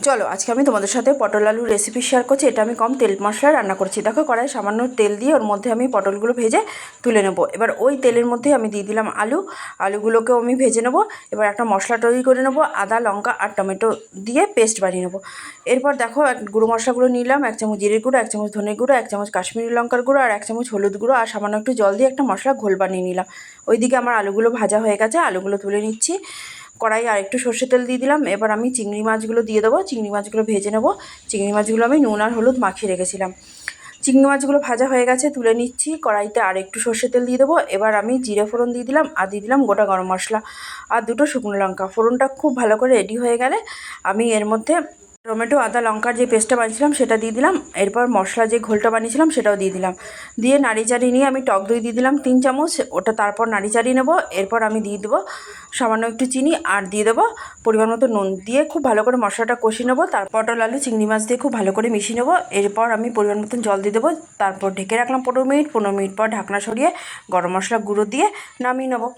চলো আজকে আমি তোমাদের সাথে পটল আলুর রেসিপি শেয়ার করছি। এটা আমি কম তেল মশলায় রান্না করছি। দেখো কড়াই সামান্য তেল দিয়ে ওর মধ্যে আমি পটলগুলো ভেজে তুলে নেব। এবার ওই তেলের মধ্যে আমি দিয়ে দিলাম আলুগুলোকেও আমি ভেজে নেব। এবার একটা মশলা তৈরি করে নেব, আদা লঙ্কা আর টমেটো দিয়ে পেস্ট বানিয়ে নেব। এরপর দেখো গুঁড়ো মশলাগুলো নিলাম, 1 চামচ জিরের গুঁড়ো, 1 চামচ ধনের গুঁড়ো, 1 চামচ কাশ্মীরি লঙ্কার গুঁড়ো আর 1 চামচ হলুদ গুঁড়ো আর সামান্য একটু জল দিয়ে একটা মশলা ঘোল বানিয়ে নিলাম। ওইদিকে আমার আলুগুলো ভাজা হয়ে গেছে, আলুগুলো তুলে নিচ্ছি। কড়াই আর একটু সর্ষে তেল দিয়ে দিলাম। এবার আমি চিংড়ি মাছগুলো দিয়ে দেবো, চিংড়ি মাছগুলো ভেজে নেব। চিংড়ি মাছগুলো আমি নুন আর হলুদ মাখিয়ে রেখেছিলাম। চিংড়ি মাছগুলো ভাজা হয়ে গেছে, তুলে নিচ্ছি। কড়াইতে আর একটু সর্ষে তেল দিয়ে দেবো। এবার আমি জিরে ফোড়ন দিয়ে দিলাম আর দিয়ে দিলাম গোটা গরম মশলা আর 2টো শুকনো লঙ্কা। ফোড়নটা খুব ভালো করে রেডি হয়ে গেলে আমি এর মধ্যে টমেটো আদা লঙ্কার যে পেস্টটা বানিয়েছিলাম সেটা দিয়ে দিলাম। এরপর মশলা যে ঘোলটা বানিয়েছিলাম সেটাও দিয়ে দিলাম। দিয়ে নাড়ি চাড়িয়ে নিয়ে আমি টক দই দিয়ে দিলাম 3 চামচ, ওটা তারপর নাড়ি চাড়িয়ে নেবো। এরপর আমি দিয়ে দেবো সামান্য একটু চিনি আর দিয়ে দেবো পরিমাণ মতো নুন। দিয়ে খুব ভালো করে মশলাটা কষিয়ে নেবো। তার পটল আলু চিংড়ি মাছ দিয়ে খুব ভালো করে মিশিয়ে নেবো। এরপর আমি পরিমাণ মতন জল দিয়ে দেবো। তারপর ঢেকে রাখলাম 15 মিনিট। 15 মিনিট পর ঢাকনা সরিয়ে গরম মশলা গুঁড়ো দিয়ে নামিয়ে নেবো।